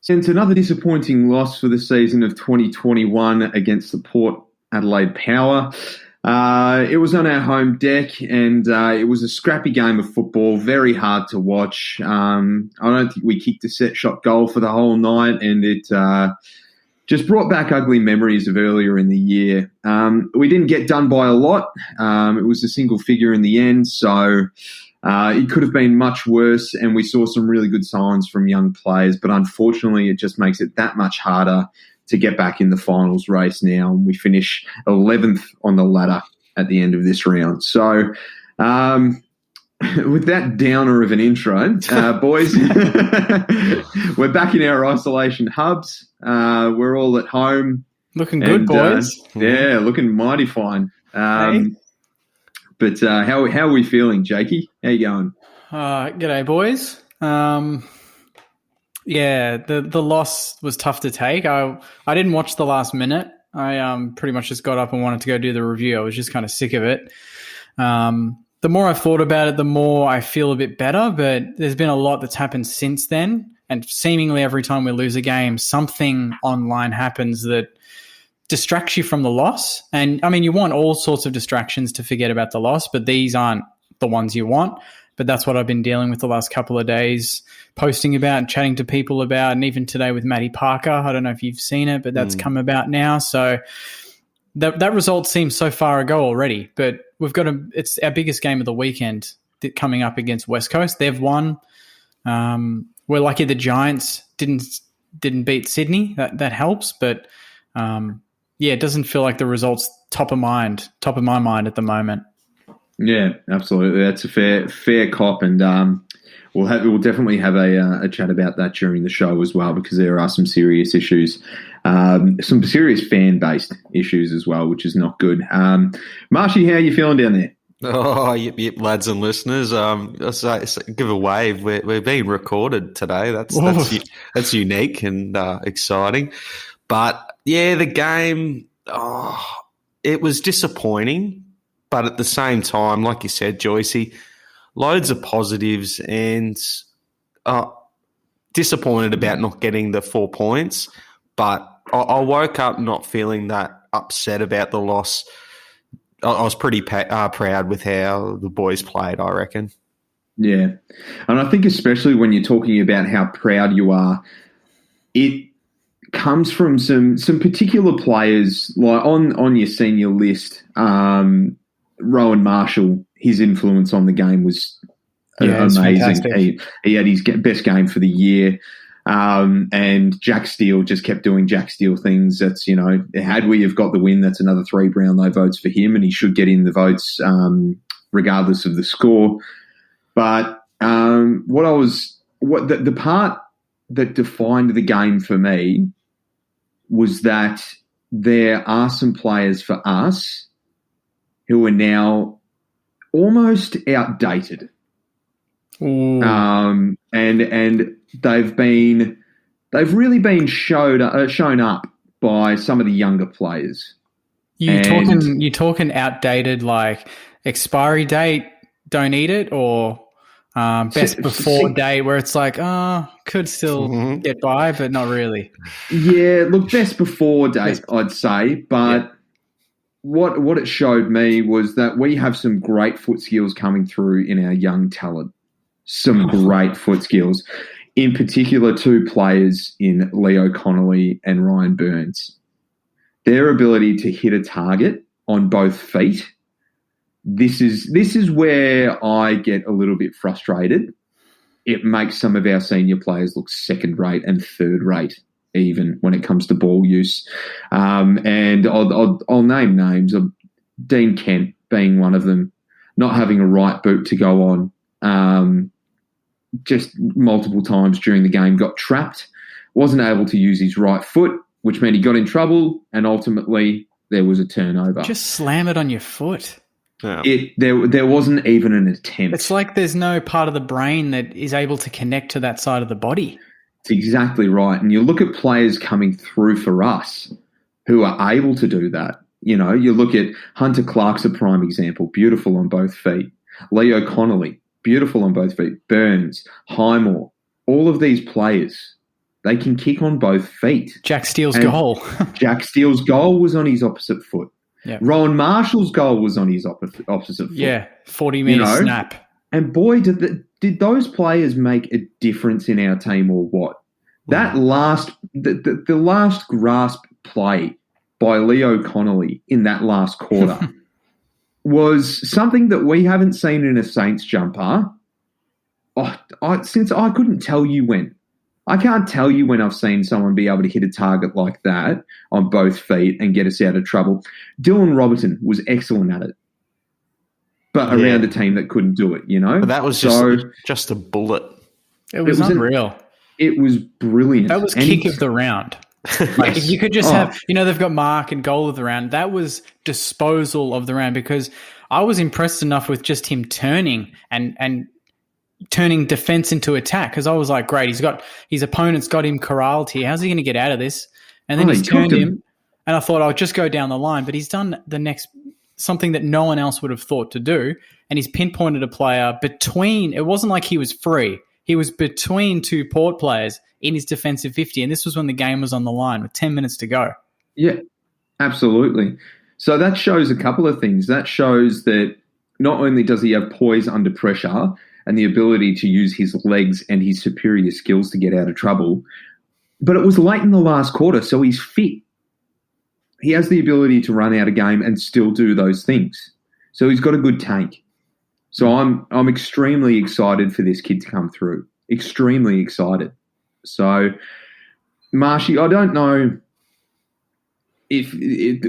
It's another disappointing loss for the season of 2021 against the Port Adelaide Power. It was on our home deck, and it was a scrappy game of football, very hard to watch. I don't think we kicked a set shot goal for the whole night, and it just brought back ugly memories of earlier in the year. We didn't get done by a lot. It was a single figure in the end, so it could have been much worse, and we saw some really good signs from young players, but unfortunately it just makes it that much harder to get back in the finals race now. We finish 11th on the ladder at the end of this round. So with that downer of an intro, boys, we're back in our isolation hubs. We're all at home. Looking good, boys. Yeah, looking mighty fine. But how are we feeling, Jakey? How you going? G'day, boys. Yeah, the loss was tough to take. I didn't watch the last minute. I pretty much just got up and wanted to go do the review. I was just kind of sick of it. The more I've thought about it, the more I feel a bit better, but there's been a lot that's happened since then, and seemingly every time we lose a game, something online happens that distracts you from the loss. And, I mean, you want all sorts of distractions to forget about the loss, but these aren't the ones you want. But that's what I've been dealing with the last couple of days, posting about and chatting to people about, and even today with Matty Parker. I don't know if you've seen it, but that's come about now. So that result seems so far ago already, but it's our biggest game of the weekend coming up against West Coast. They've won. We're lucky the Giants didn't beat Sydney. That helps, but yeah, it doesn't feel like the result's top of my mind at the moment. Yeah, absolutely. That's a fair cop, and we'll definitely have a chat about that during the show as well, because there are some serious issues, some serious fan-based issues as well, which is not good. Marshy, how are you feeling down there? Oh, yep, lads and listeners. Give a wave. We're being recorded today. That's unique and exciting. But yeah, the game, it was disappointing. But at the same time, like you said, Joycey, loads of positives, and disappointed about not getting the 4 points. But I woke up not feeling that upset about the loss. I was pretty proud with how the boys played, I reckon. Yeah. And I think especially when you're talking about how proud you are, it comes from some particular players, like on your senior list. Rowan Marshall, his influence on the game was amazing. He had his best game for the year. And Jack Steele just kept doing Jack Steele things. That's, had we have got the win, that's another 3 Brownlow votes for him, and he should get in the votes regardless of the score. But the part that defined the game for me was that there are some players for us who are now almost outdated. And they've really been shown up by some of the younger players. You talking outdated, like expiry date, don't eat it, or best before date, where it's like, could still get by, but not really. Yeah, look, best before date, I'd say, but. Yeah. What it showed me was that we have some great foot skills coming through in our young talent. Some great foot skills. In particular, 2 players in Leo Connolly and Ryan Burns. Their ability to hit a target on both feet. This is where I get a little bit frustrated. It makes some of our senior players look second-rate and third-rate, even when it comes to ball use. And I'll name names of Dean Kent being one of them, not having a right boot to go on, just multiple times during the game got trapped, wasn't able to use his right foot, which meant he got in trouble, and ultimately there was a turnover. Just slam it on your foot. Yeah. There wasn't even an attempt. It's like there's no part of the brain that is able to connect to that side of the body. It's exactly right. And you look at players coming through for us who are able to do that. You look at Hunter Clark's a prime example, beautiful on both feet. Leo Connolly, beautiful on both feet. Burns, Highmore, all of these players They can kick on both feet. Jack Steele's And goal. Jack Steele's goal was on his opposite foot. Yeah. Rowan Marshall's goal was on his opposite foot. Yeah, 40-metre snap. And boy, did those players make a difference in our team or what? That last, the last grasp play by Leo Connolly in that last quarter was something that we haven't seen in a Saints jumper since I couldn't tell you when. I can't tell you when I've seen someone be able to hit a target like that on both feet and get us out of trouble. Dylan Robertson was excellent at it, but around a team that couldn't do it, But that was just a bullet. It was unreal. It was brilliant. That was kick of the round. Like if you could just have, they've got mark and goal of the round. That was disposal of the round, because I was impressed enough with just him turning and turning defense into attack, because I was like, great, his opponent's got him corralled here. How's he going to get out of this? And then he's turned him, and I thought I'll just go down the line, but he's done the next something that no one else would have thought to do, and he's pinpointed a player between. It wasn't like he was free. He was between two Port players in his defensive 50, and this was when the game was on the line with 10 minutes to go. Yeah, absolutely. So that shows a couple of things. That shows that not only does he have poise under pressure and the ability to use his legs and his superior skills to get out of trouble, but it was late in the last quarter, so he's fit. He has the ability to run out a game and still do those things. So he's got a good tank. So I'm extremely excited for this kid to come through. Extremely excited. So, Marshy, I don't know if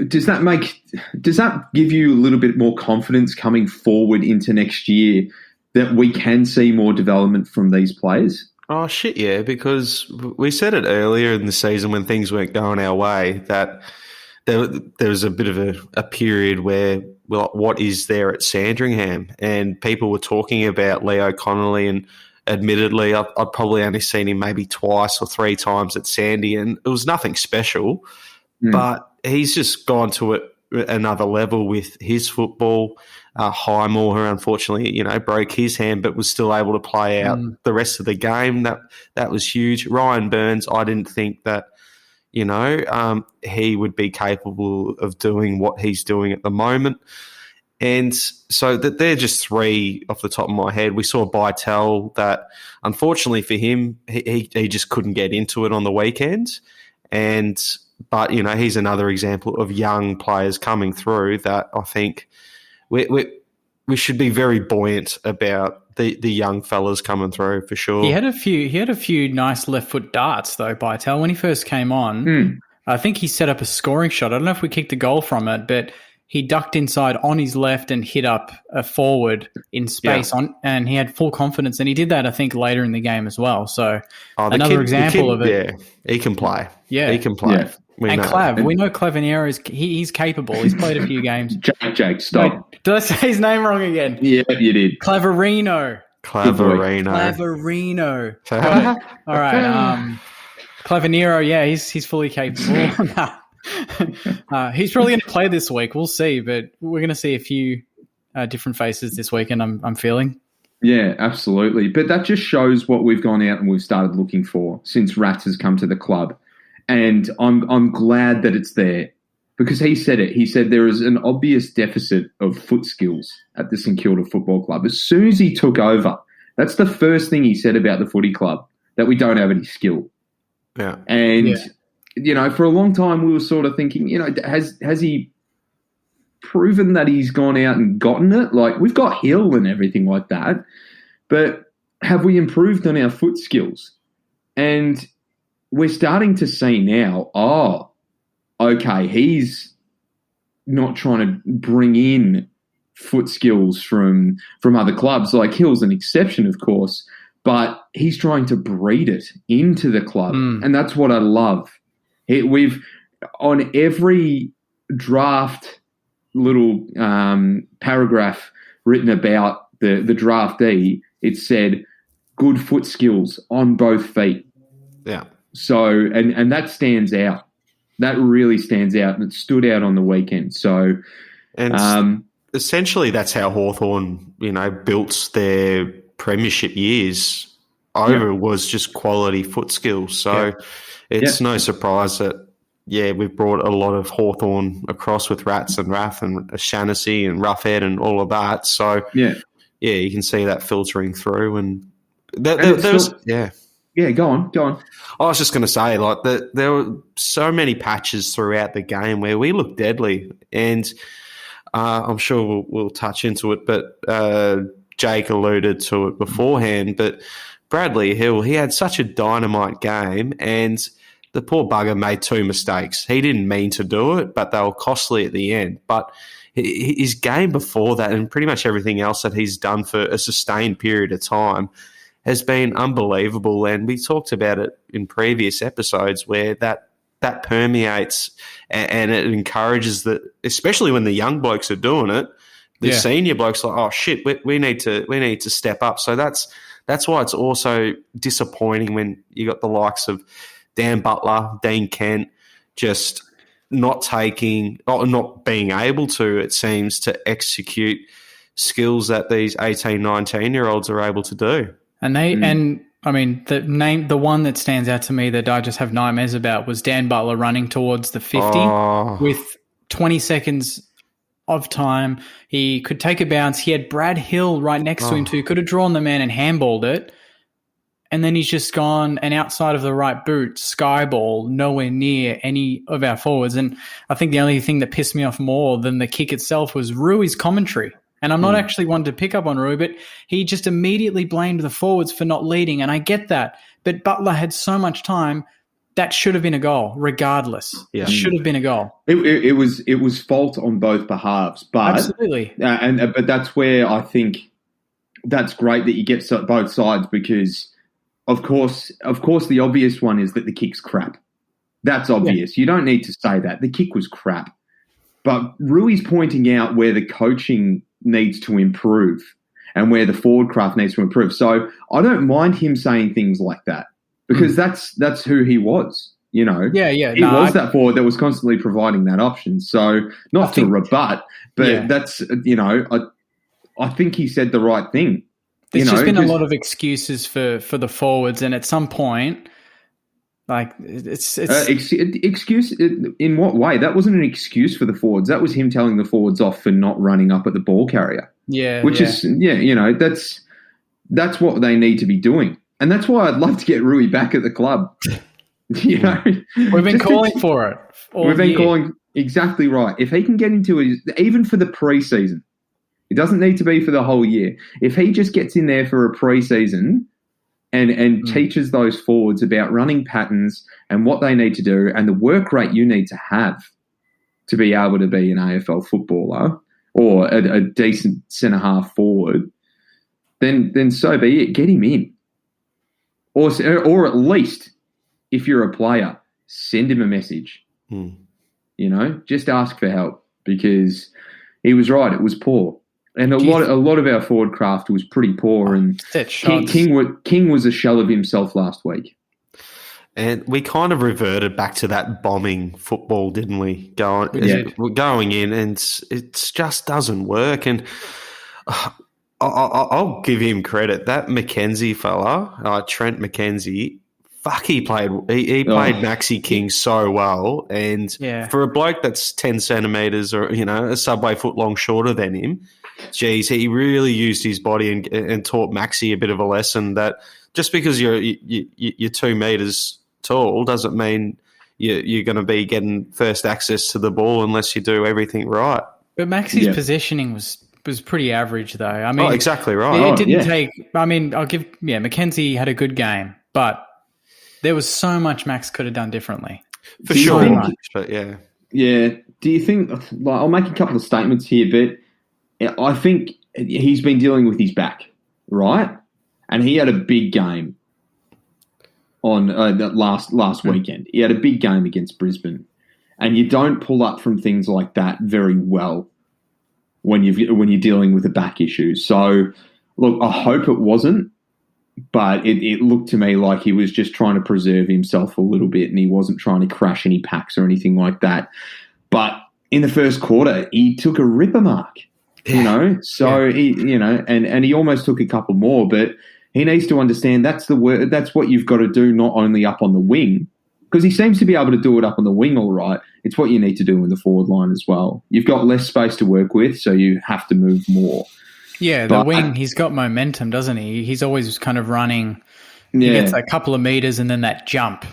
does that give you a little bit more confidence coming forward into next year that we can see more development from these players? Oh, shit, yeah, because we said it earlier in the season when things weren't going our way that there was a bit of a period where, well, what is there at Sandringham? And people were talking about Leo Connolly, and admittedly, I'd probably only seen him maybe twice or three times at Sandy, and it was nothing special. But he's just gone to another level with his football. Highmore, unfortunately, broke his hand, but was still able to play out the rest of the game. That was huge. Ryan Burns, I didn't think that, he would be capable of doing what he's doing at the moment. And so that they're just three off the top of my head. We saw Bytel that, unfortunately for him, he just couldn't get into it on the weekends. But he's another example of young players coming through that I think we should be very buoyant about the young fellas coming through for sure. He had a few nice left foot darts though, Bytel, when he first came on. I think he set up a scoring shot. I don't know if we kicked a goal from it, but he ducked inside on his left and hit up a forward in space and he had full confidence. And he did that, I think, later in the game as well. So another example of it. Yeah, he can play. Yeah, he can play. Yeah. We know Clavanero he's capable. He's played a few games. Jake, stop. Wait, did I say his name wrong again? Yeah, you did. Claverino. All right. Clavanero, yeah, he's fully capable. He's probably going to play this week. We'll see, but we're going to see a few different faces this weekend, I'm feeling. Yeah, absolutely. But that just shows what we've gone out and we've started looking for since Rats has come to the club. And I'm glad that it's there because he said it. He said there is an obvious deficit of foot skills at the St Kilda Football Club. As soon as he took over, that's the first thing he said about the footy club, that we don't have any skill. Yeah. And, for a long time we were sort of thinking, has he proven that he's gone out and gotten it? Like, we've got Hill and everything like that, but have we improved on our foot skills? And we're starting to see now, okay, he's not trying to bring in foot skills from other clubs. Like, Hill's an exception, of course, but he's trying to breed it into the club, and that's what I love. We've, on every draft little paragraph written about the draftee, it said good foot skills on both feet. Yeah. So, and that stands out. That really stands out, and it stood out on the weekend. So, and essentially that's how Hawthorn, built their premiership years. over was just quality foot skills. So it's no surprise that, we've brought a lot of Hawthorn across with Rats and Rath and Shaughnessy and Roughhead and all of that. So, you can see that filtering through. And there's go on. I was just going to say, like, there were so many patches throughout the game where we looked deadly. And I'm sure we'll touch into it, but Jake alluded to it beforehand. But Bradley Hill, he had such a dynamite game, and the poor bugger made 2 mistakes. He didn't mean to do it, but they were costly at the end. But his game before that and pretty much everything else that he's done for a sustained period of time has been unbelievable. And we talked about it in previous episodes where that permeates and it encourages that, especially when the young blokes are doing it, the senior blokes are like, oh shit, we need to step up. So that's why it's also disappointing when you got the likes of Dan Butler, Dean Kent, just not being able to, it seems, to execute skills that these 18, 19-year-olds are able to do. And the one that stands out to me that I just have nightmares about was Dan Butler running towards the 50 with 20 seconds of time. He could take a bounce. He had Brad Hill right next to him too. Could have drawn the man and handballed it. And then he's just gone and outside of the right boot, skyball, nowhere near any of our forwards. And I think the only thing that pissed me off more than the kick itself was Rui's commentary. And I'm not actually one to pick up on Rui, but he just immediately blamed the forwards for not leading. And I get that. But Butler had so much time. That should have been a goal, regardless. Yeah. It should have been a goal. It was fault on both behalves. But, absolutely. But that's where I think that's great that you get both sides because – Of course, the obvious one is that the kick's crap. That's obvious. You don't need to say that. The kick was crap. But Rui's pointing out where the coaching needs to improve and where the forward craft needs to improve. So I don't mind him saying things like that because that's who he was, you know. He was that forward that was constantly providing that option. So not to rebut, but that's, you know, I think he said the right thing. There's just been a lot of excuses for the forwards, and at some point, like it's excuse in what way? That wasn't an excuse for the forwards. That was him telling the forwards off for not running up at the ball carrier. That's what they need to be doing, and that's why I'd love to get Rui back at the club. You know, we've been calling for it. We've been calling exactly right. If he can get into it, even for the preseason. It doesn't need to be for the whole year. If he just gets in there for a preseason and teaches those forwards about running patterns and what they need to do and the work rate you need to have to be able to be an AFL footballer or a decent centre-half forward, then so be it. Get him in. Or at least, if you're a player, send him a message. You know, just ask for help because he was right. It was poor. And a lot of our forward craft was pretty poor, and King was a shell of himself last week. And we kind of reverted back to that bombing football, didn't we? We're going in, and it just doesn't work. And I'll give him credit. That McKenzie fella, Trent McKenzie, he played Maxi King so well. And for a bloke that's 10 centimetres or, you know, a subway foot long shorter than him, geez, he really used his body and taught Maxi a bit of a lesson that just because you're 2 metres tall doesn't mean you're going to be getting first access to the ball unless you do everything right. But Maxi's positioning was pretty average, though. I mean, exactly right. It didn't take. I mean, I'll give. McKenzie had a good game, but there was so much Max could have done differently. For sure, but yeah. Do you think? Like, I'll make a couple of statements here, but I think he's been dealing with his back, right? And he had a big game on that last weekend. He had a big game against Brisbane, and you don't pull up from things like that very well when you're dealing with a back issue. So, look, I hope it wasn't, but it looked to me like he was just trying to preserve himself a little bit, and he wasn't trying to crash any packs or anything like that. But in the first quarter, he took a ripper mark. You know, so he, you know, and he almost took a couple more, but he needs to understand that's what you've got to do, not only up on the wing, because he seems to be able to do it up on the wing all right. It's what you need to do in the forward line as well. You've got less space to work with, so you have to move more. Yeah, the wing, he's got momentum, doesn't he? He's always kind of running. He gets a couple of meters and then that jump.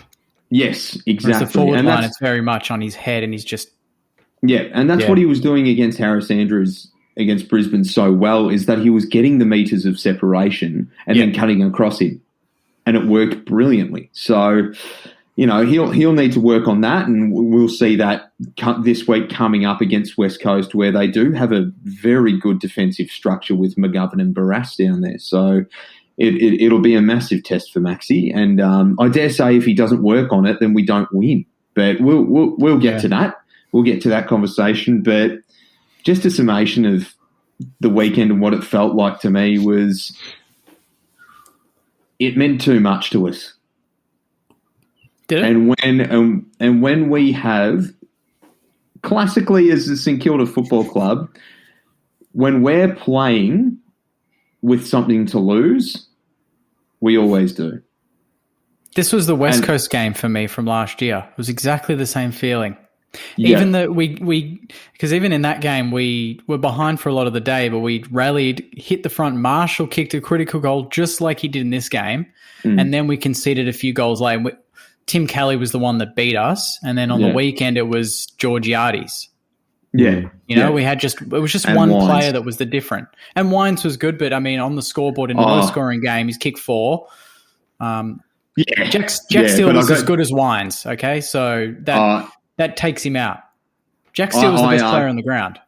Yes, exactly. Whereas the forward line, it's very much on his head and he's just... Yeah, and that's what he was doing against Harris Andrews against Brisbane so well, is that he was getting the meters of separation and then cutting across him. And it worked brilliantly. So, he'll need to work on that, and we'll see that this week coming up against West Coast, where they do have a very good defensive structure with McGovern and Barras down there. So it'll be a massive test for Maxi, and I dare say if he doesn't work on it, then we don't win. But we'll get to that. We'll get to that conversation. But just a summation of the weekend and what it felt like to me was it meant too much to us. Did it? And when we have, classically as the St Kilda Football Club, when we're playing with something to lose, we always do. This was the West Coast game for me from last year. It was exactly the same feeling. Even though because even in that game, we were behind for a lot of the day, but we rallied, hit the front. Marshall kicked a critical goal just like he did in this game. And then we conceded a few goals later. Tim Kelly was the one that beat us. And then on the weekend, it was Georgiades. Yeah. We had it was just one player that was the different. And Wines was good, but I mean, on the scoreboard in a low scoring game, he's kicked 4. Jack Steele was as good as Wines. Okay. So that takes him out. Jack Steele was the best player on the ground.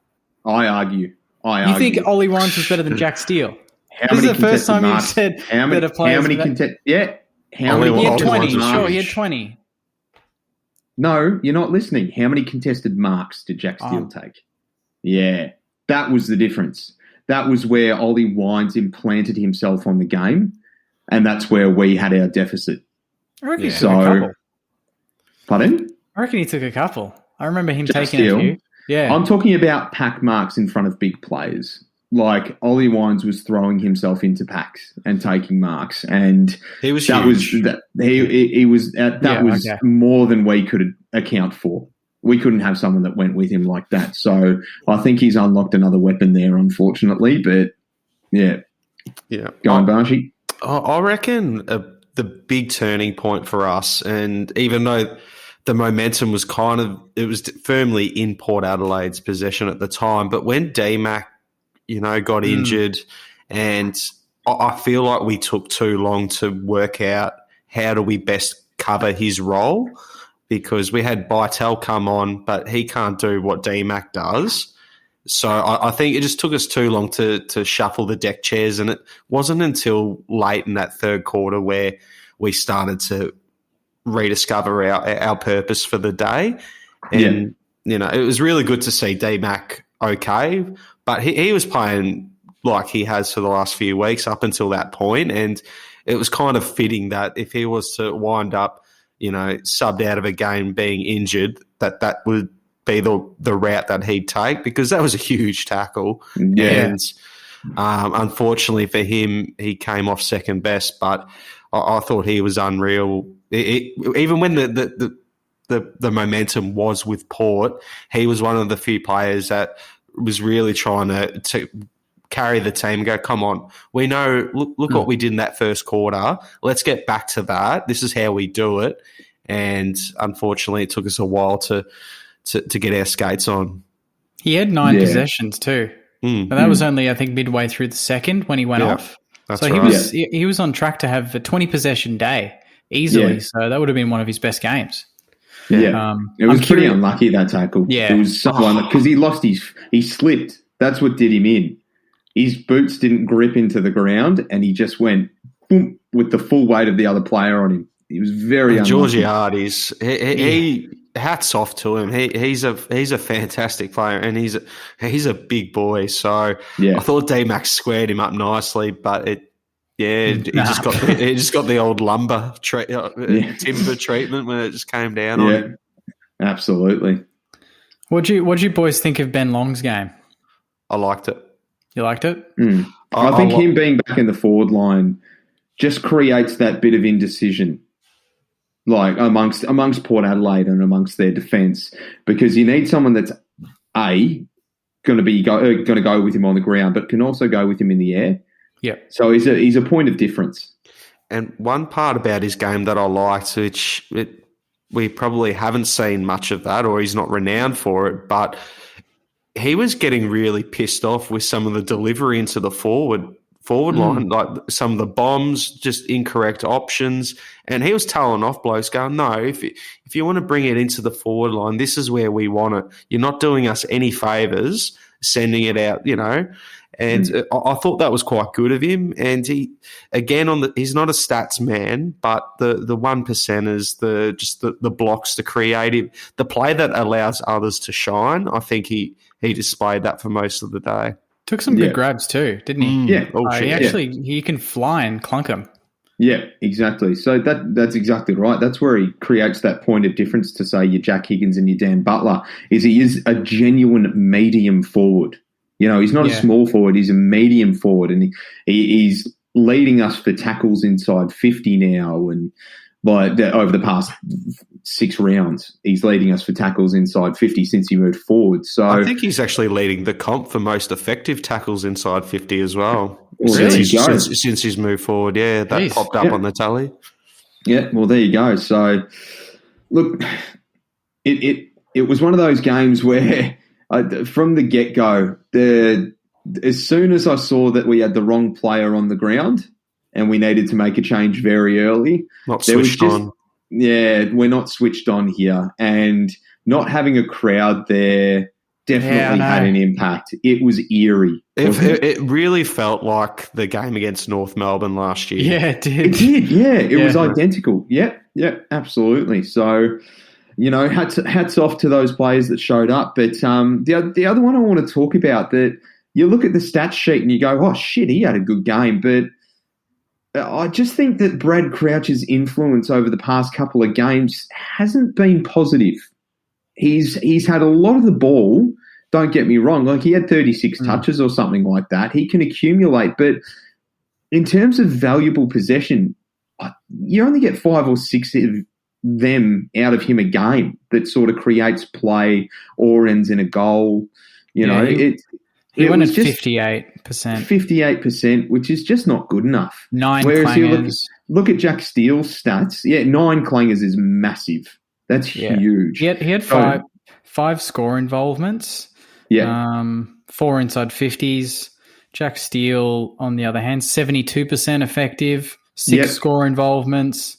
I argue. You think Ollie Wines was better than Jack Steele? This is the first time you've said better players. How many contested? Yeah. He had 20. Sure, he had 20. No, you're not listening. How many contested marks did Jack Steele take? Yeah, that was the difference. That was where Ollie Wines implanted himself on the game, and that's where we had our deficit. I reckon he took a couple. Pardon? I reckon he took a couple. I remember him Jack taking Steele. a few. Yeah. I'm talking about pack marks in front of big players. Like Ollie Wines was throwing himself into packs and taking marks, and he was that huge. was more than we could account for. We couldn't have someone that went with him like that. So I think he's unlocked another weapon there, unfortunately. But yeah, go on, Barshy. I reckon the big turning point for us, and even though the momentum was it was firmly in Port Adelaide's possession at the time, but when D-Mac got injured, and I feel like we took too long to work out how do we best cover his role, because we had Bytel come on, but he can't do what D-Mac does. So I think it just took us too long to shuffle the deck chairs, and it wasn't until late in that third quarter where we started to rediscover our purpose for the day. And, it was really good to see D-Mac okay, but he was playing like he has for the last few weeks up until that point, and it was kind of fitting that if he was to wind up, subbed out of a game being injured, that would be the route that he'd take, because that was a huge tackle. And unfortunately for him, he came off second best, but I thought he was unreal. Even when the momentum was with Port, he was one of the few players that was really trying to carry the team and go, come on, we know, look what we did in that first quarter. Let's get back to that. This is how we do it. And unfortunately, it took us a while to get our skates on. He had 9 possessions too. And that was only, I think, midway through the second when he went off. That's so right. he was on track to have a 20 possession day easily. So that would have been one of his best games. Yeah, it was pretty unlucky, that tackle. Yeah, it was so because he slipped. That's what did him in. His boots didn't grip into the ground, and he just went boom, with the full weight of the other player on him. He was very unlucky. Georgiades, he hats off to him. He's a fantastic player, and he's a big boy. So I thought D-Max squared him up nicely, but he just got the old lumber timber treatment when it just came down on him. Absolutely. What'd you boys think of Ben Long's game? I liked it. You liked it? I think him being back in the forward line just creates that bit of indecision, like amongst Port Adelaide and amongst their defence, because you need someone that's going to go with him on the ground, but can also go with him in the air. Yeah. So he's a point of difference. And one part about his game that I liked, we probably haven't seen much of that, or he's not renowned for it, but he was getting really pissed off with some of the delivery into the forward line, like some of the bombs, just incorrect options. And he was telling off blokes going, no, if you want to bring it into the forward line, this is where we want it. You're not doing us any favours sending it out, And I thought that was quite good of him. And he's not a stats man, but the 1%ers, the blocks, the creative, the play that allows others to shine, I think he displayed that for most of the day. Took some good grabs too, didn't he? Yeah. He can fly and clunk them. Yeah, exactly. So that's exactly right. That's where he creates that point of difference to, say, your Jack Higgins and your Dan Butler, is he is a genuine medium forward. He's not a small forward, he's a medium forward, and he's leading us for tackles inside 50 now, and over the past 6 rounds, he's leading us for tackles inside 50 since he moved forward. So I think he's actually leading the comp for most effective tackles inside 50 as well. Really? Since he's moved forward, that popped up on the tally. Yeah, well, there you go. So, look, it was one of those games where from the get-go, as soon as I saw that we had the wrong player on the ground and we needed to make a change very early. Not switched on. Yeah, we're not switched on here. And not having a crowd there definitely had an impact. It was eerie. It really felt like the game against North Melbourne last year. Yeah, it did. It did, yeah. It was identical. Yeah, absolutely. So, hats off to those players that showed up. But the other one I want to talk about, that you look at the stats sheet and you go, oh, shit, he had a good game. But I just think that Brad Crouch's influence over the past couple of games hasn't been positive. He's had a lot of the ball, don't get me wrong. Like, he had 36 touches or something like that. He can accumulate. But in terms of valuable possession, you only get 5 or 6 of them out of him a game that sort of creates play or ends in a goal. He went at 58%. 58%, which is just not good enough. 9 Whereas clangers. you look at Jack Steele's stats. Yeah, 9 clangers is massive. That's huge. He had five score involvements. Yeah. 4 inside 50s. Jack Steele, on the other hand, 72% effective. 6 score involvements.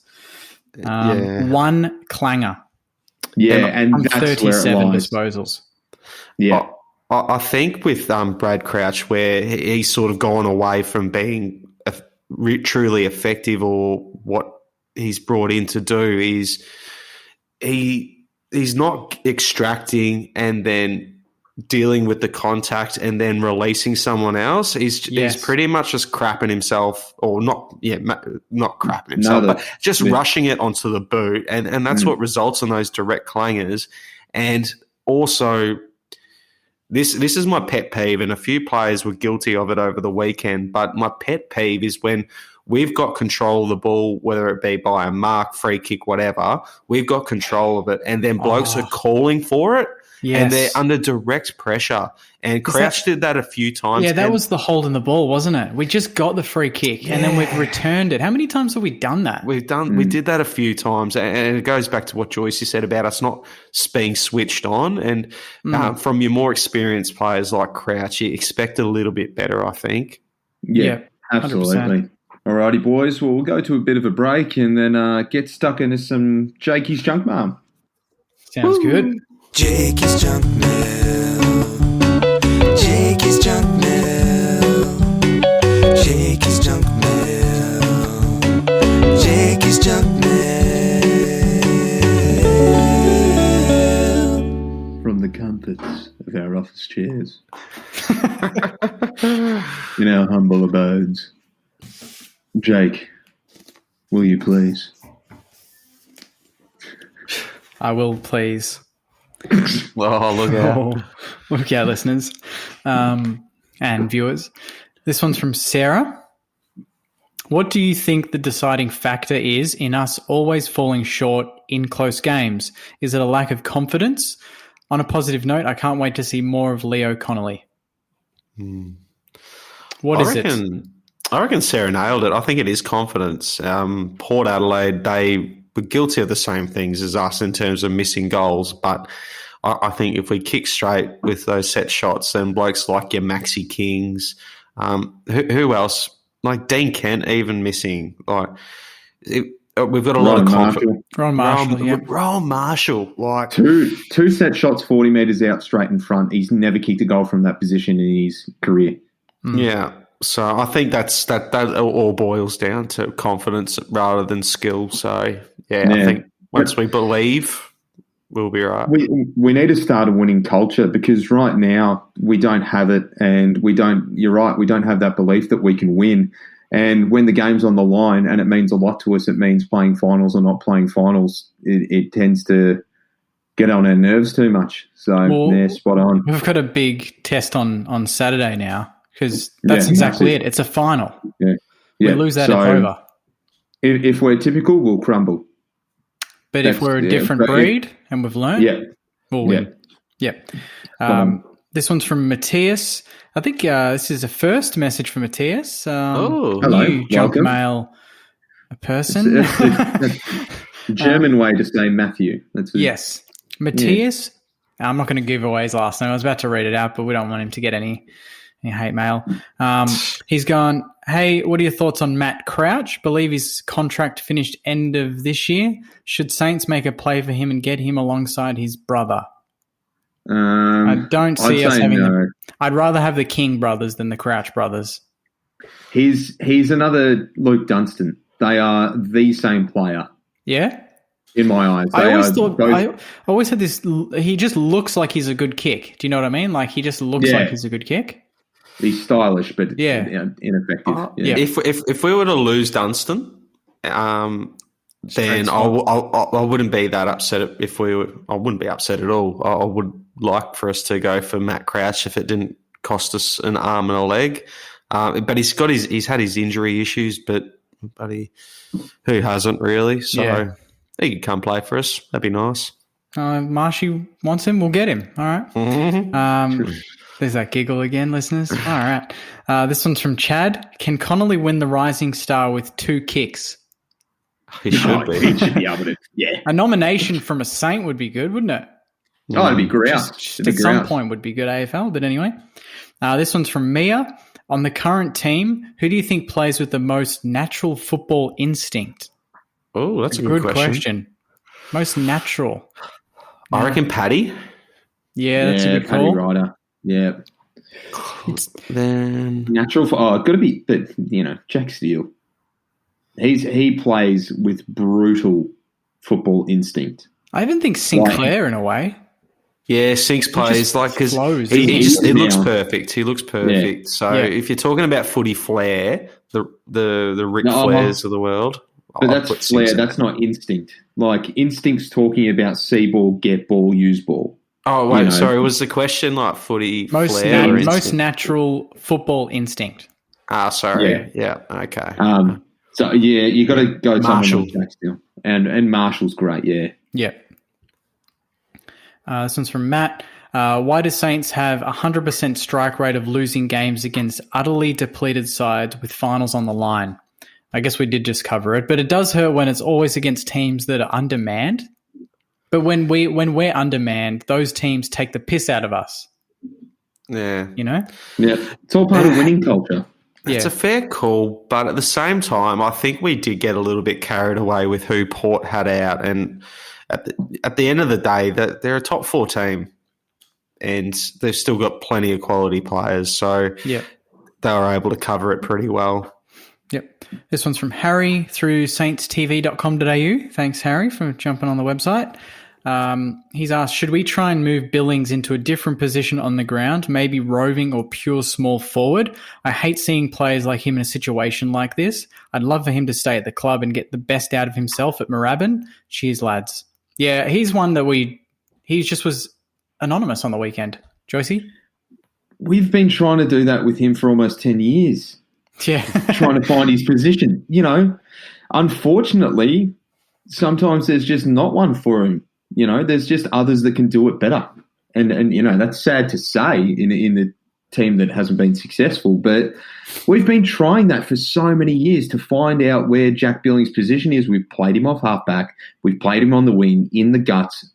1 clanger. Yeah, and that's 37 where it lies. disposals. Yeah. I think with Brad Crouch, where he's sort of gone away from being truly effective, or what he's brought in to do, is he's not extracting and then dealing with the contact and then releasing someone else. He's pretty much just crapping himself, or not crapping himself, but just rushing it onto the boot, and that's what results in those direct clangers. And also, This is my pet peeve, and a few players were guilty of it over the weekend, but my pet peeve is when we've got control of the ball, whether it be by a mark, free kick, whatever, we've got control of it, and then blokes are calling for it, and they're under direct pressure. And Crouch did that a few times. Yeah, that was the hold in the ball, wasn't it? We just got the free kick, and then we've returned it. How many times have we done that? We did that a few times, and it goes back to what Joyce said about us not being switched on. And from your more experienced players like Crouch, you expect a little bit better, I think. Yeah, absolutely. 100%. Alrighty, boys. Well, we'll go to a bit of a break and then get stuck into some Jakey's Junk Mail. Sounds good. Jakey's Junk Mail. Jakey's Junk Mail. Jakey's Junk Mail. Jakey's Junk Mail. From the comforts of our office chairs. In our humble abodes. Jake, will you please? I will please. Oh, look out. Look out, listeners and viewers. This one's from Sarah. What do you think the deciding factor is in us always falling short in close games? Is it a lack of confidence? On a positive note, I can't wait to see more of Leo Connolly. What is it? I reckon Sarah nailed it. I think it is confidence. Port Adelaide, they were guilty of the same things as us in terms of missing goals, but I think if we kick straight with those set shots, then blokes like your Maxi Kings, who else? Like Dean Kent even missing. We've got a lot of confidence. Ron Marshall, Ron Marshall. Like two set shots 40 metres out straight in front. He's never kicked a goal from that position in his career. Yeah. So I think that all boils down to confidence rather than skill. So, I think once we believe, we'll be right. We need to start a winning culture because right now we don't have it, and you're right, we don't have that belief that we can win. And when the game's on the line and it means a lot to us, it means playing finals or not playing finals, it tends to get on our nerves too much. So, spot on. We've got a big test on Saturday now because that's exactly it. It's a final. Yeah. We lose that over. If we're typical, we'll crumble. But if we're a different breed and we've learned, we'll win. Yeah. This one's from Matthias. I think this is a first message from Matthias. Hello. New junk mail person. It's a German way to say Matthew. Yes. Matthias. Yeah. I'm not going to give away his last name. I was about to read it out, but we don't want him to get any hate mail. He's gone, hey, what are your thoughts on Matt Crouch? Believe his contract finished end of this year. Should Saints make a play for him and get him alongside his brother? I don't see us having I'd rather have the King brothers than the Crouch brothers. He's another Luke Dunstan. They are the same player. Yeah? In my eyes. I always had this, he just looks like he's a good kick. Do you know what I mean? Like he just looks like he's a good kick. He's stylish, but ineffective. If we were to lose Dunstan, then I wouldn't be that upset I wouldn't be upset at all. I would like for us to go for Matt Crouch if it didn't cost us an arm and a leg. But he's had his injury issues, but who hasn't really? So he could come play for us. That'd be nice. Marshy wants him, we'll get him. All right. Mm-hmm. There's that giggle again, listeners. All right. This one's from Chad. Can Connolly win the Rising Star with 2 kicks? He should be. He should be able to. Yeah. A nomination from a Saint would be good, wouldn't it? Oh, it'd be great. At some point would be good AFL, but anyway. This one's from Mia. On the current team, who do you think plays with the most natural football instinct? Oh, that's a good question. Most natural. I reckon Paddy. Yeah, that's a good Paddy call. Ryder. Yeah. Then natural for it's got to be, but Jack Steele. He plays with brutal football instinct. I even think Sinclair in a way. Yeah, Sinks plays like because he looks perfect. He looks perfect. Yeah. So if you're talking about footy flair, the Ric Flairs of the world, but that's flair. That's not instinct. Like instinct's talking about see ball, get ball, use ball. Oh wait, sorry. Was the question like footy flair? Most natural football instinct. Sorry. Yeah. Okay. So you got to go Marshall like Jack Steele, and Marshall's great. Yeah. Yeah. This one's from Matt. Why do Saints have 100% strike rate of losing games against utterly depleted sides with finals on the line? I guess we did just cover it, but it does hurt when it's always against teams that are undermanned. But when we're undermanned, those teams take the piss out of us. Yeah. Yeah. It's all part of winning culture. It's a fair call, but at the same time, I think we did get a little bit carried away with who Port had out. And at the end of the day, they're a top 4 team, and they've still got plenty of quality players. So they were able to cover it pretty well. Yep. This one's from Harry through saintstv.com.au. Thanks, Harry, for jumping on the website. He's asked, should we try and move Billings into a different position on the ground, maybe roving or pure small forward? I hate seeing players like him in a situation like this. I'd love for him to stay at the club and get the best out of himself at Moorabbin. Cheers, lads. Yeah, he's one that he just was anonymous on the weekend. Joycey? We've been trying to do that with him for almost 10 years. Yeah. trying to find his position. Unfortunately, sometimes there's just not one for him. There's just others that can do it better. And that's sad to say in the team that hasn't been successful. But we've been trying that for so many years to find out where Jack Billings' position is. We've played him off halfback. We've played him on the wing, in the guts,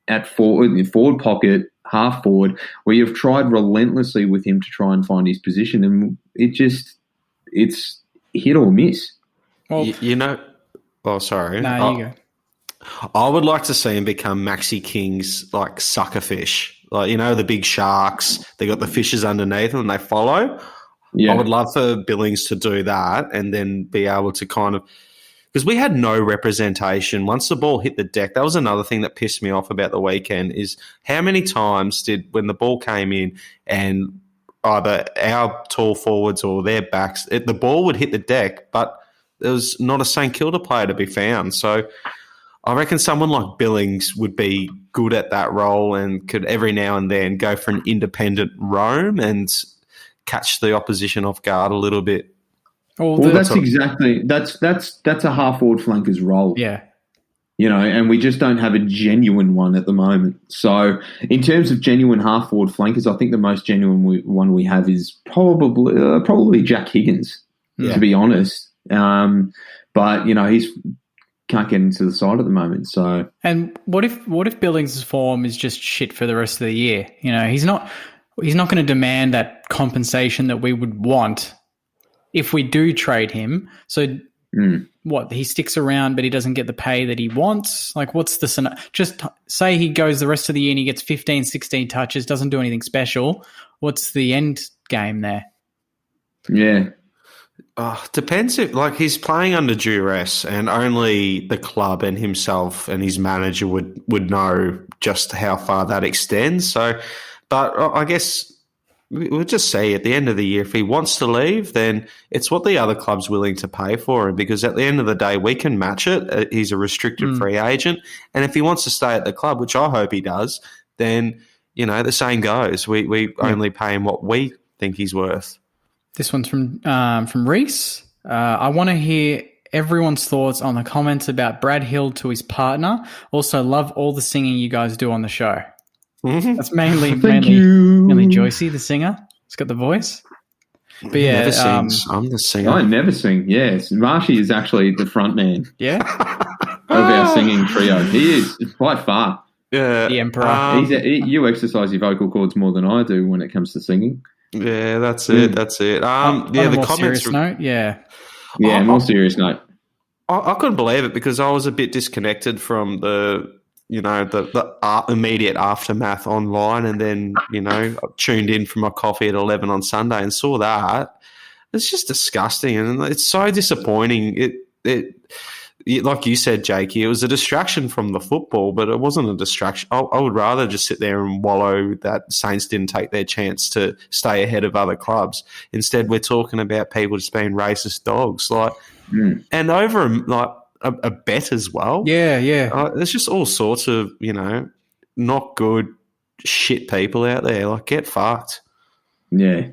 at forward pocket, half forward. We have tried relentlessly with him to try and find his position, and it's hit or miss. Well, Oh, sorry. No, you go. I would like to see him become Maxi King's like sucker fish. Like, the big sharks, they got the fishes underneath them and they follow. Yeah. I would love for Billings to do that and then be able to kind of – because we had no representation. Once the ball hit the deck, that was another thing that pissed me off about the weekend is how many times when the ball came in and either our tall forwards or their backs, the ball would hit the deck, but there was not a St Kilda player to be found. So I reckon someone like Billings would be good at that role and could every now and then go for an independent roam and catch the opposition off guard a little bit. Well, that's a half forward flanker's role. Yeah. And we just don't have a genuine one at the moment. So in terms of genuine half forward flankers, I think the most genuine one we have is probably Jack Higgins, to be honest. But he's can't get into the side at the moment. So, and what if Billings' form is just shit for the rest of the year? He's not going to demand that compensation that we would want if we do trade him. So, what, he sticks around, but he doesn't get the pay that he wants? Like, what's the scenario? Just say he goes the rest of the year and he gets 15, 16 touches, doesn't do anything special. What's the end game there? Yeah. Depends if he's playing under duress and only the club and himself and his manager would know just how far that extends. So, but I guess we'll just see at the end of the year if he wants to leave, then it's what the other club's willing to pay for him because at the end of the day we can match it. He's a restricted free agent, and if he wants to stay at the club, which I hope he does, then the same goes. We only pay him what we think he's worth. This one's from Reese. I want to hear everyone's thoughts on the comments about Brad Hill to his partner. Also, love all the singing you guys do on the show. Mm-hmm. That's mainly Joycey, the singer. It's got the voice. But yeah, never sings. I'm the singer. I never sing. Yes, Marshy is actually the front man. Yeah, of our singing trio. He is by far. Yeah, the emperor. You exercise your vocal cords more than I do when it comes to singing. Yeah, that's it. That's it. The comments. Note, more serious note. I couldn't believe it because I was a bit disconnected from the immediate aftermath online, and then I tuned in for my coffee at 11 on Sunday and saw that. It's just disgusting, and it's so disappointing. It like you said, Jakey, it was a distraction from the football, but it wasn't a distraction. I would rather just sit there and wallow that Saints didn't take their chance to stay ahead of other clubs. Instead, we're talking about people just being racist dogs, and over a bet as well. Yeah. There's just all sorts of not good shit people out there. Get fucked. Yeah,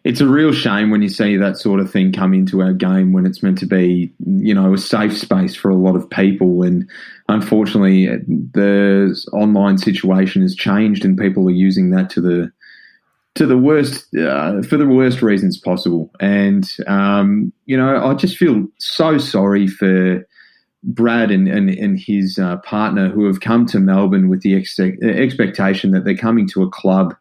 it's a real shame when you see that sort of thing come into our game when it's meant to be, a safe space for a lot of people. And unfortunately, the online situation has changed and people are using that to the worst, for the worst reasons possible. And, I just feel so sorry for Brad and his partner who have come to Melbourne with the expectation that they're coming to a club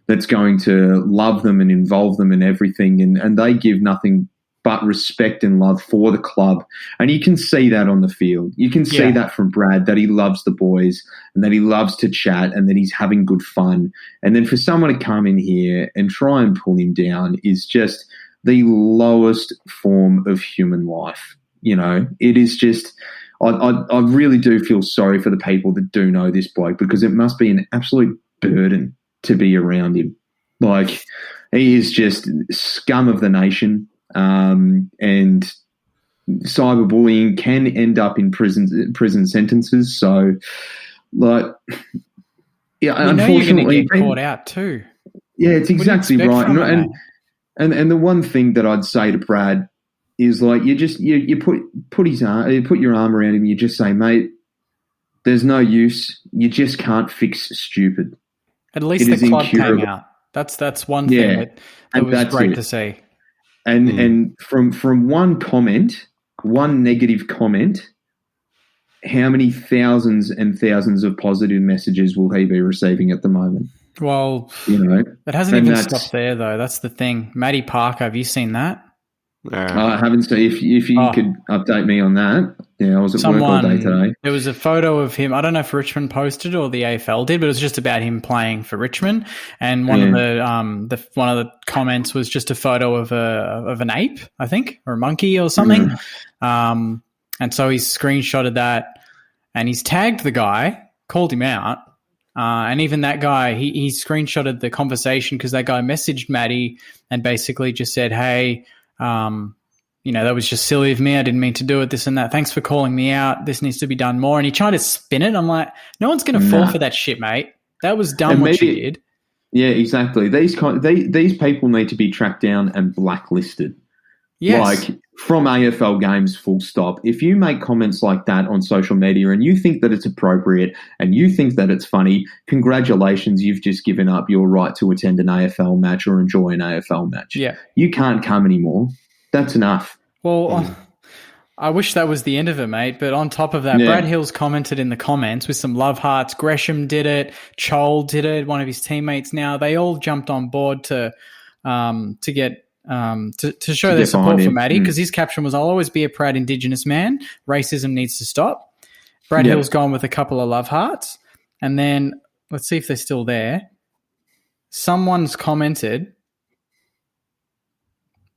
that's going to love them and involve them in everything, and they give nothing but respect and love for the club. And you can see that on the field. You can see that from Brad, that he loves the boys and that he loves to chat and that he's having good fun. And then for someone to come in here and try and pull him down is just the lowest form of human life. It is just I really do feel sorry for the people that do know this bloke because it must be an absolute burden to be around him. He is just scum of the nation, and cyberbullying can end up in prison sentences. So, unfortunately, you're going to get caught out too. Yeah, it's exactly right. And the one thing that I'd say to Brad is like you put your arm around him. You just say, mate, there's no use. You just can't fix stupid. At least the club came out. That's one thing that was great to see. And from one comment, one negative comment, how many thousands and thousands of positive messages will he be receiving at the moment? Well, it hasn't even stopped there though. That's the thing. Matty Parker, have you seen that? I haven't seen. If you could update me on that. Yeah, I was at work all day today. There was a photo of him. I don't know if Richmond posted or the AFL did, but it was just about him playing for Richmond. And one of the comments was just a photo of an ape, I think, or a monkey or something. And so he's screenshotted that, and he's tagged the guy, called him out. And even that guy, he screenshotted the conversation because that guy messaged Matty and basically just said, hey, that was just silly of me. I didn't mean to do it, this and that. Thanks for calling me out. This needs to be done more. And he tried to spin it. I'm like, no one's going to fall for that shit, mate. That was dumb what you did. Yeah, exactly. These people need to be tracked down and blacklisted. Yes. Like from AFL games, full stop. If you make comments like that on social media and you think that it's appropriate and you think that it's funny, congratulations, you've just given up your right to attend an AFL match or enjoy an AFL match. Yeah. You can't come anymore. That's enough. Well, I wish that was the end of it, mate. But on top of that, Brad Hills commented in the comments with some love hearts. Gresham did it. Chol did it. One of his teammates now. They all jumped on board to get to show their support for Matty, because his caption was, I'll always be a proud Indigenous man. Racism needs to stop. Brad Hill's gone with a couple of love hearts. And then let's see if they're still there. Someone's commented.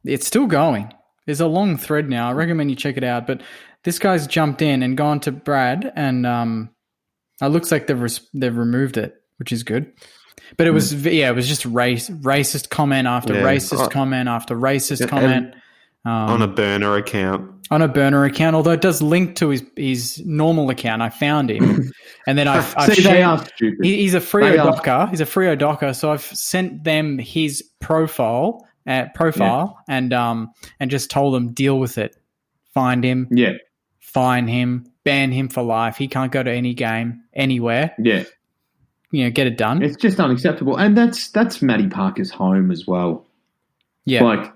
It's still going. There's a long thread now. I recommend you check it out. But this guy's jumped in and gone to Brad, and it looks like they've removed it, which is good. But it was just racist comment after racist comment after racist comment. On a burner account. On a burner account, although it does link to his normal account. I found him. And then I've they are stupid. He's a Freo docker. He's a Freo docker. So I've sent them his profile and just told them, deal with it. Find him. Yeah. Fine him. Ban him for life. He can't go to any game anywhere. Yeah. Get it done. It's just unacceptable. And that's Matty Parker's home as well. Yeah.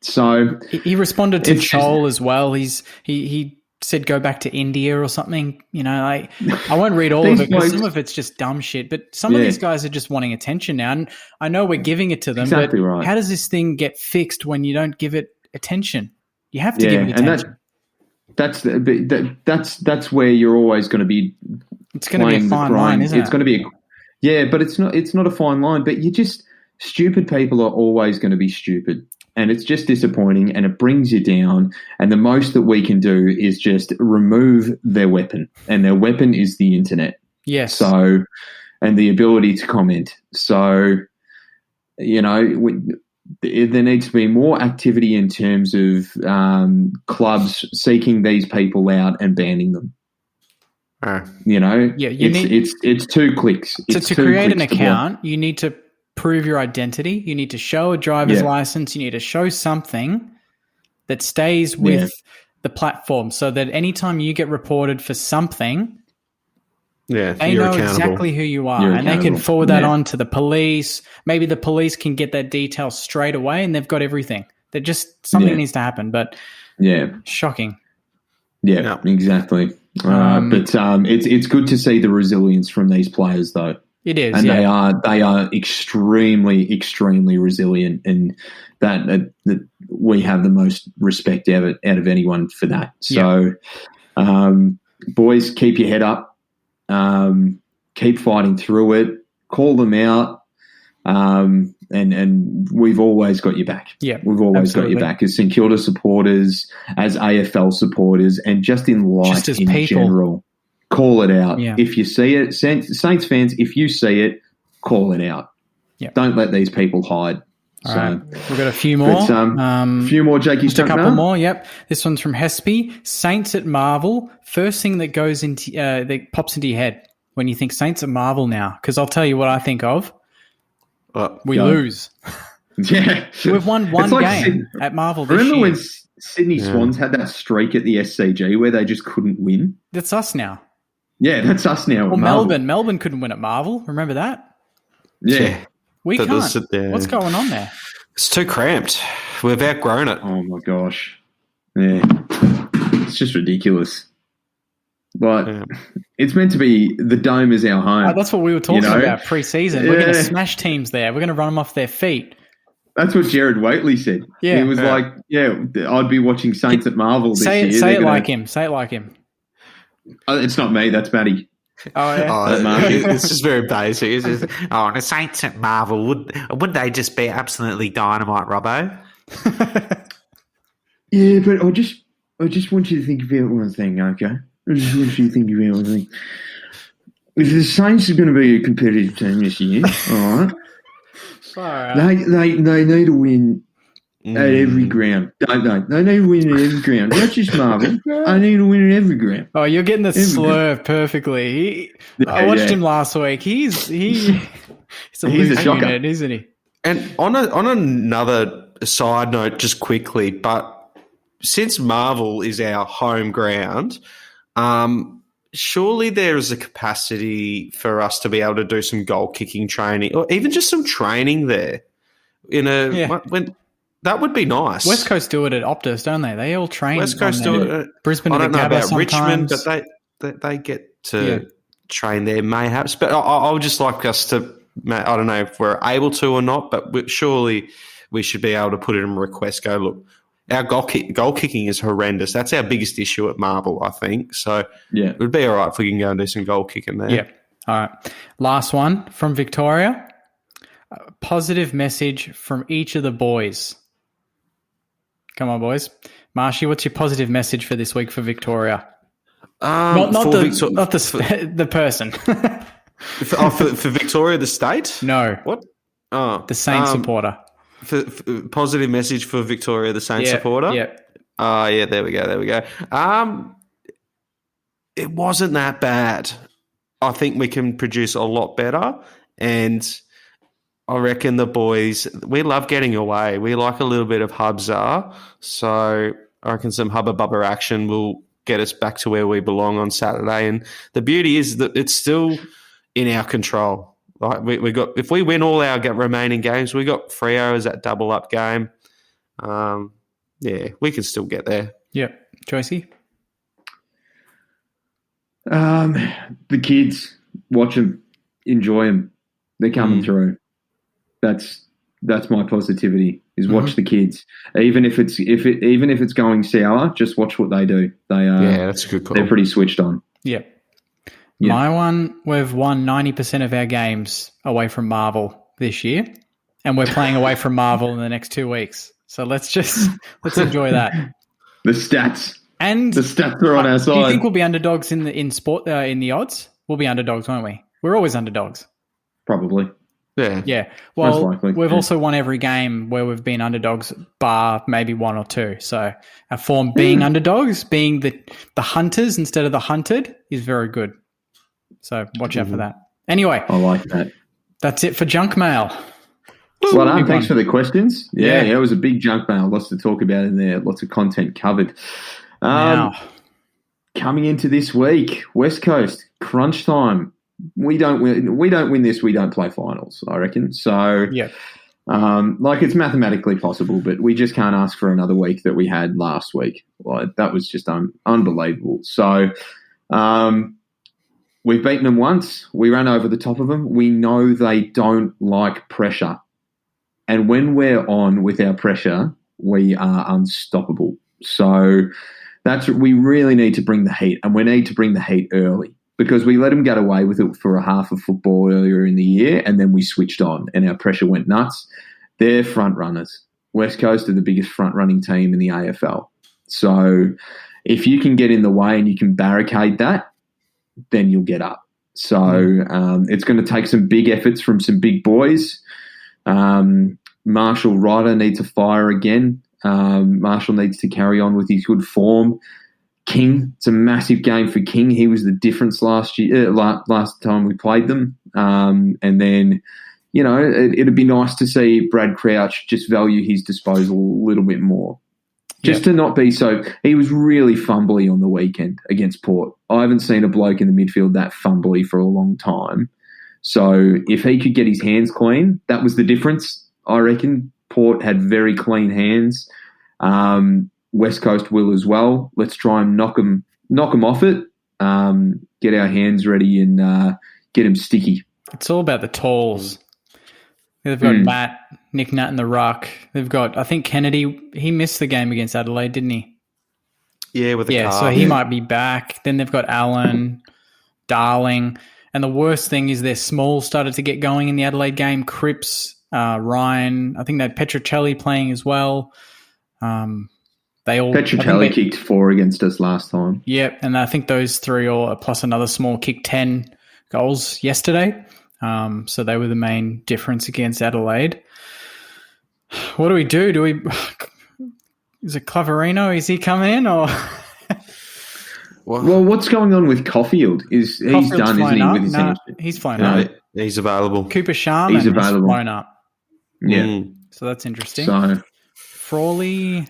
So he responded to Chol as well. He said go back to India or something. I won't read all of it because some of it's just dumb shit. But some of these guys are just wanting attention now. And I know we're giving it to them. Exactly but right. How does this thing get fixed when you don't give it attention? You have to give it attention. And that's where you're always going to be. It's going to be a fine line, isn't it? It's going to be but it's not a fine line. But stupid people are always going to be stupid. And it's just disappointing, and it brings you down. And the most that we can do is just remove their weapon, and their weapon is the internet. Yes. So, and the ability to comment. So, there needs to be more activity in terms of clubs seeking these people out and banning them. It's 2 clicks. To create an account, you need to prove your identity. You need to show a driver's license. You need to show something that stays with the platform, so that anytime you get reported for something, they know exactly who you are, and they can forward that on to the police. Maybe the police can get that detail straight away, and they've got everything. That just something needs to happen. But shocking. Yeah, exactly. But it's good to see the resilience from these players, though. It is, and they are extremely, extremely resilient, and that we have the most respect out of anyone for that. So, boys, keep your head up, keep fighting through it, call them out, and we've always got your back. Yeah, we've always got your back as St Kilda supporters, as AFL supporters, and just in life in general. Call it out. Yeah. If you see it, Saints fans, if you see it, call it out. Yep. Don't let these people hide. All right. We've got a few more. A few more, Jakey's just a couple more, yep. This one's from Hespy. Saints at Marvel. First thing that goes into that pops into your head when you think Saints at Marvel now, because I'll tell you what I think of. We lose. Yeah. We've won one It's like game at Marvel this Remember year. when Sydney Swans had that streak at the SCG where they just couldn't win? That's us now. Yeah, that's us now. Or at Marvel. Melbourne couldn't win at Marvel. Remember that? Yeah. We That can't. does sit there. What's going on there? It's too cramped. We've outgrown it. Oh my gosh. Yeah. It's just ridiculous. But it's meant to be the Dome is our home. That's what we were talking about pre-season. We're going to smash teams there. We're going to run them off their feet. That's what Jared Waitley said. Yeah. He was like, I'd be watching Saints at Marvel this year. Say it like him. Say it like him. It's not me. That's Matty. Oh, yeah. It's just very basic. It's just, the Saints at Marvel, wouldn't they just be absolutely dynamite, Robbo? Yeah, but I just want you to think about one thing, okay? I just want you to think about one thing. If the Saints are going to be a competitive team this year, all right, they need to win at every ground, don't they? They need to win at every ground, not just Marvel. They need to win at every ground. Oh, you're getting the slurve perfectly. I watched him last week. He's a shocker, unit, isn't he? and on another side note, just quickly, but since Marvel is our home ground, surely there is a capacity for us to be able to do some goal kicking training, or even just some training there. That would be nice. West Coast do it at Optus, don't they? They all train. West Coast do it. Brisbane. I don't know about sometimes. Richmond, but they get to train there, mayhaps. But I would just like us to. I don't know if we're able to or not, but surely we should be able to put it in a request. Go look. Our goal kicking is horrendous. That's our biggest issue at Marvel, I think. So it would be all right if we can go and do some goal kicking there. Yeah. All right. Last one from Victoria. A positive message from each of the boys. Come on, boys. Marshy, what's your positive message for this week for Victoria? Not the person. for Victoria, the state? No. What? Oh, the Saints supporter. For positive message for Victoria, the Saints supporter? Yeah. Yeah, there we go. It wasn't that bad. I think we can produce a lot better, and I reckon the boys, we love getting away. We like a little bit of hubza, so I reckon some hubba-bubba action will get us back to where we belong on Saturday, and the beauty is that it's still in our control. Like we got, if we win all our remaining games, we got Freo as that double up game. We can still get there. Yep. Joycey? The kids, watch them, enjoy them. They're coming through. That's my positivity. Is watch the kids, even if it's going sour. Just watch what they do. They that's a good call. They're pretty switched on. Yep. My one, we've won 90% of our games away from Marvel this year, and we're playing away from Marvel in the next 2 weeks. So let's enjoy that. The stats are on our side. Do you think we'll be underdogs in the odds? We'll be underdogs, won't we? We're always underdogs. Probably. Yeah. Well, we've also won every game where we've been underdogs, bar maybe one or two. So our form being underdogs, being the hunters instead of the hunted, is very good. So watch out for that. Anyway, I like that. That's it for junk mail. Well done. Thanks for the questions. Yeah, it was a big junk mail. Lots to talk about in there. Lots of content covered. Now, coming into this week, West Coast crunch time. We don't win this. We don't play finals, I reckon. So, it's mathematically possible, but we just can't ask for another week that we had last week. Like, that was just unbelievable. So, we've beaten them once. We ran over the top of them. We know they don't like pressure. And when we're on with our pressure, we are unstoppable. So we really need to bring the heat, and we need to bring the heat early, because we let them get away with it for a half of football earlier in the year, and then we switched on and our pressure went nuts. They're front runners. West Coast are the biggest front running team in the AFL. So if you can get in the way and you can barricade that, then you'll get up. So it's going to take some big efforts from some big boys. Marshall Ryder needs to fire again. Marshall needs to carry on with his good form. King, it's a massive game for King. He was the difference last time we played them. And then it'd be nice to see Brad Crouch just value his disposal a little bit more. Just to not be so... He was really fumbly on the weekend against Port. I haven't seen a bloke in the midfield that fumbly for a long time. So if he could get his hands clean, that was the difference, I reckon. Port had very clean hands. West Coast will as well. Let's try and knock them off it, get our hands ready and get them sticky. It's all about the talls. They've got Matt, Nick Nat in the ruck. They've got, I think Kennedy, he missed the game against Adelaide, didn't he? Yeah, with the car. So he might be back. Then they've got Allen, Darling. And the worst thing is their small started to get going in the Adelaide game. Cripps, Ryan, I think they had Petrocelli playing as well. Petrocelli kicked 4 against us last time. Yep, and I think those 3 or plus another small kicked 10 goals yesterday. So they were the main difference against Adelaide. What do we do? Is it Claverino? Is he coming in or? Well, what's going on with Caulfield? He's done, isn't he? With his he's flown up. He's available. Cooper Sharman he's available. Flown up. Yeah. So that's interesting. So Frawley,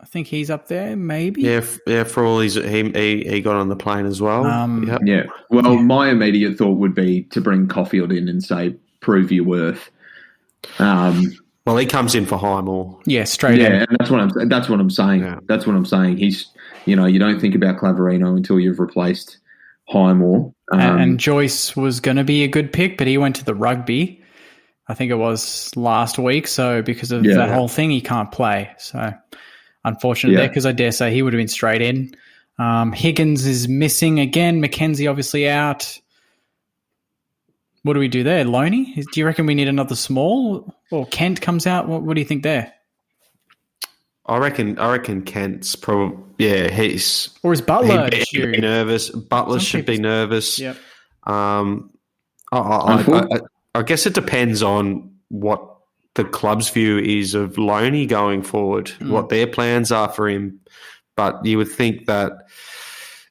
I think he's up there, maybe. Yeah. Frawley's he got on the plane as well. Yeah. Well, my immediate thought would be to bring Caulfield in and say, "Prove your worth." Well, he comes in for Highmore. Yeah, straight in. Yeah, and that's what I'm saying. Yeah. That's what I'm saying. He's, you don't think about Claverino until you've replaced Highmore. And Joyce was going to be a good pick, but he went to the rugby. I think it was last week. So because of that whole thing, he can't play. So unfortunate there, because I dare say he would have been straight in. Higgins is missing again. Mackenzie obviously out. What do we do there? Loney? Do you reckon we need another small? Or Kent comes out? What do you think there? I reckon Kent's probably he's or is Butler he'd be nervous. Butler should be nervous. Yep. I guess it depends on what the club's view is of Loney going forward, what their plans are for him. But you would think that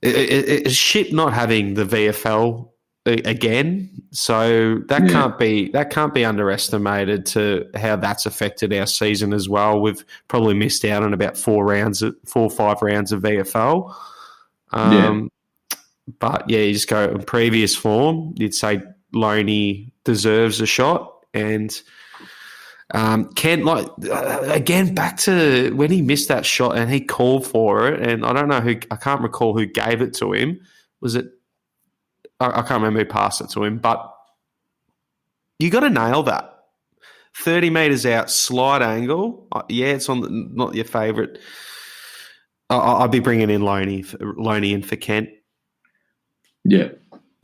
it's shit not having the VFL again, so that can't be underestimated to how that's affected our season as well. We've probably missed out on about 4 or 5 rounds of VFL. But you just go in previous form, you'd say Loney deserves a shot, and Kent, again, back to when he missed that shot and he called for it, and I can't recall who gave it to him. Was it? I can't remember who passed it to him, but you got to nail that. 30 metres out, slide angle. Yeah, it's on not your favourite. I'd be bringing in Loney in for Kent. Yeah.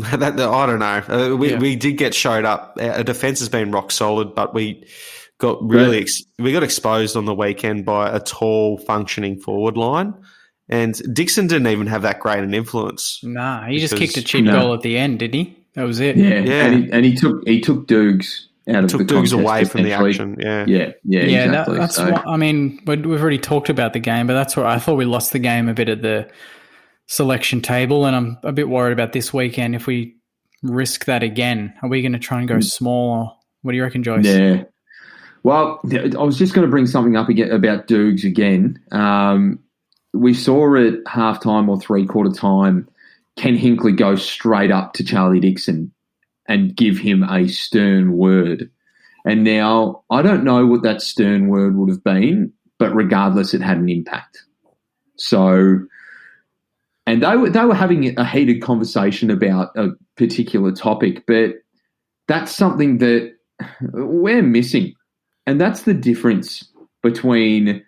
I don't know. We did get showed up. Our defence has been rock solid, but we got we got exposed on the weekend by a tall, functioning forward line. And Dixon didn't even have that great an influence. Nah, he just kicked a cheap goal at the end, didn't he? That was it. Yeah. And he took Dukes out of the contest. Took Dukes away from the action. Yeah, exactly. That's what, I mean, we've already talked about the game, but that's what I thought we lost the game a bit at the selection table, and I'm a bit worried about this weekend if we risk that again. Are we going to try and go small? Or what do you reckon, Joyce? Yeah. Well, I was just going to bring something up again about Dukes again. We saw at halftime or three-quarter time, Ken Hinckley go straight up to Charlie Dixon and give him a stern word. And now I don't know what that stern word would have been, but regardless, it had an impact. So, and they were having a heated conversation about a particular topic, but that's something that we're missing. And that's the difference between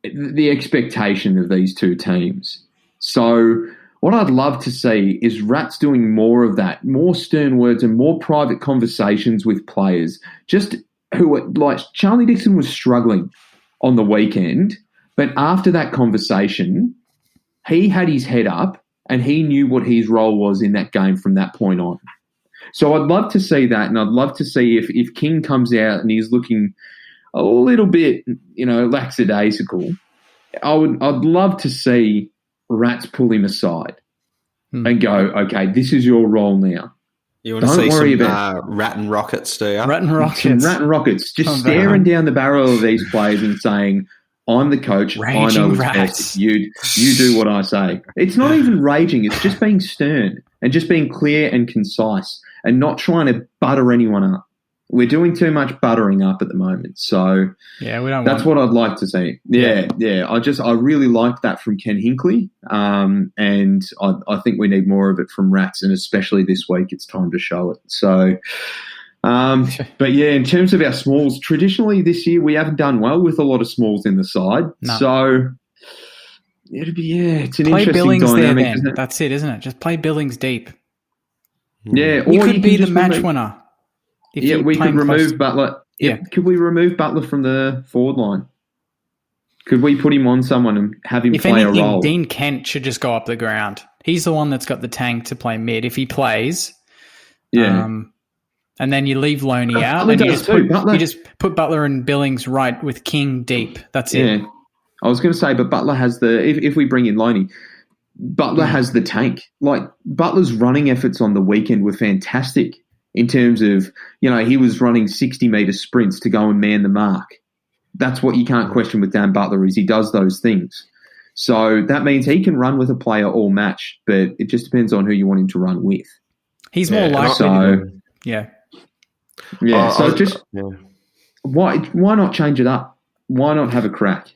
the expectation of these two teams. So what I'd love to see is Rats doing more of that, more stern words and more private conversations with players. Just like Charlie Dixon was struggling on the weekend, but after that conversation, he had his head up and he knew what his role was in that game from that point on. So I'd love to see that, and I'd love to see if King comes out and he's looking a little bit, lackadaisical. I'd love to see Rats pull him aside and go, okay, this is your role now. You want to Don't see worry some about rat and rockets, do you? Rat and some rockets. rat and rockets, just Oh, staring man. down the barrel of these players and saying, "I'm the coach. I Raging know what's rats. best. You do what I say." It's not even raging. It's just being stern and just being clear and concise and not trying to butter anyone up. We're doing too much buttering up at the moment, so Yeah, we don't that's want. what I'd like to see. Yeah. I really liked that from Ken Hinkley, and I think we need more of it from Rats, and especially this week, it's time to show it. So, but yeah, in terms of our smalls, traditionally this year we haven't done well with a lot of smalls in the side. No. So it's an Play interesting Billings there dynamic, then. isn't it? That's it, isn't it? Just play Billings deep. Yeah, You or could you be can the just match remove- winner. If Yeah, you we play could him close remove to- Butler. Yeah. Could we remove Butler from the forward line? Could we put him on someone and have him If play a anything, role? Dean Kent should just go up the ground. He's the one that's got the tank to play mid. If he plays, Yeah. and then you leave Loney out, Butler and does too. Butler- you just put Butler and Billings right with King deep. That's it. Yeah, I was going to say, but Butler has the. If we bring in Loney, Butler has the tank. Like Butler's running efforts on the weekend were fantastic in terms of he was running 60-meter sprints to go and man the mark. That's what you can't question with Dan Butler is he does those things. So that means he can run with a player all match, but it just depends on who you want him to run with. He's more likely. So Yeah. yeah, so just yeah. why not change it up? Why not have a crack?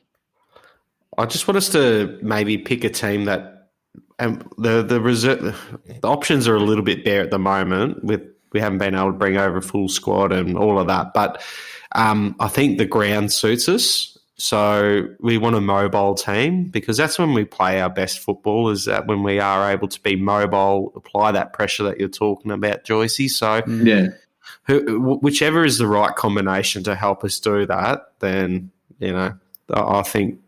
I just want us to maybe pick a team that the reserve, the options are a little bit bare at the moment. We haven't been able to bring over a full squad and all of that, but I think the ground suits us. So we want a mobile team because that's when we play our best football. Is that when we are able to be mobile, apply that pressure that you're talking about, Joycey. So Yeah. Whichever is the right combination to help us do that, then I think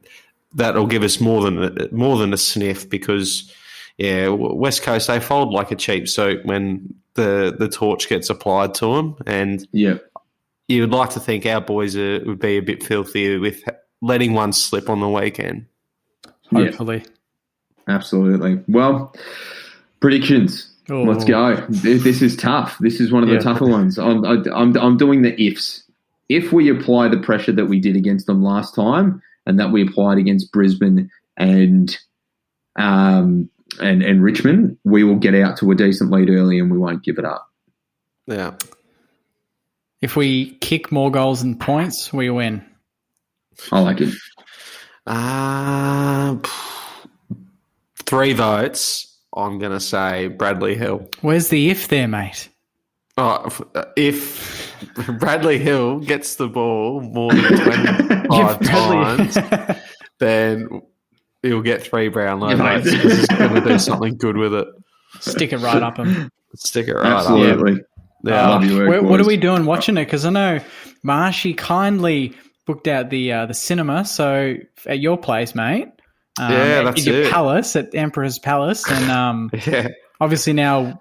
that'll give us more than a sniff because West Coast, they fold like a cheap suit when the torch gets applied to them, and you would like to think our boys would be a bit filthier with letting one slip on the weekend. Hopefully. Yeah, absolutely. Well, predictions. Oh. Let's go. This is tough. This is one of the tougher ones. I'm doing the ifs. If we apply the pressure that we did against them last time and that we applied against Brisbane and Richmond, we will get out to a decent lead early and we won't give it up. Yeah. If we kick more goals than points, we win. I like it. 3 votes. I'm going to say Bradley Hill. Where's the if there, mate? Oh, if Bradley Hill gets the ball more than 25 times, then he'll get 3 Brownlow votes because he's going to do something good with it. Stick it right up him. Stick it right up. Absolutely. Yeah. Love your work, What are boys. we doing watching it? Because I know Marshy kindly booked out the cinema, so at your place, mate. That's at your it. palace, at Emperor's Palace, and obviously now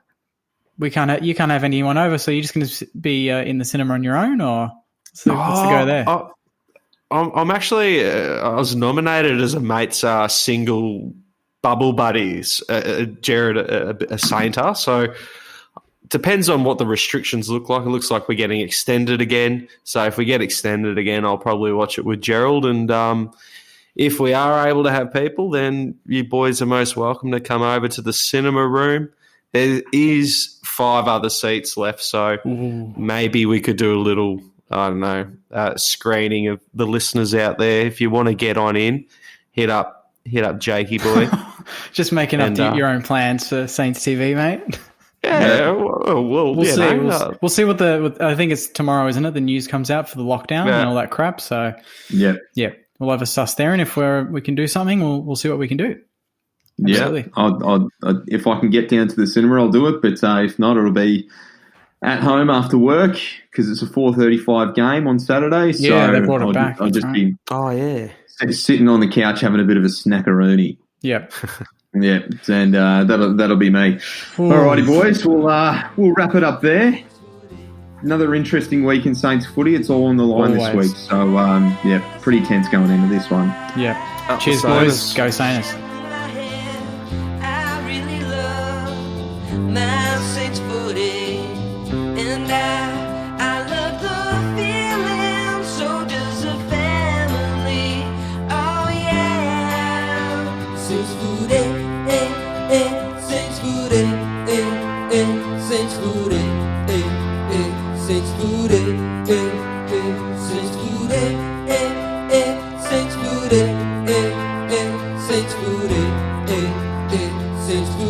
you can't have anyone over, so you're just going to be in the cinema on your own, or what's the go there? I'm actually I was nominated as a mate's single bubble buddies, Jared a Sainter, so depends on what the restrictions look like. It looks like we're getting extended again, so if we get extended again, I'll probably watch it with Gerald, and if we are able to have people, then you boys are most welcome to come over to the cinema room. There is 5 other seats left, so maybe we could do a little, I don't know, screening of the listeners out there. If you want to get on in, hit up Jakey boy. Just making up your own plans for Saints TV, mate. Yeah, we'll see. We'll see what I think it's tomorrow, isn't it? The news comes out for the lockdown and all that crap. So yeah. We'll have a suss there, and if we can do something, we'll see what we can do. Absolutely. Yeah, if I can get down to the cinema, I'll do it. But if not, it'll be at home after work because it's a 4:35 game on Saturday. Yeah, so they brought it back. I'll just be sitting on the couch having a bit of a snackaroonie. Yep. Yeah, and that'll be me. Alrighty, boys, we'll wrap it up there. Another interesting week in Saints footy. It's all on the line this week. So, pretty tense going into this one. Yeah. Cheers, boys. Go Saints. I really love my Saints footy. Since we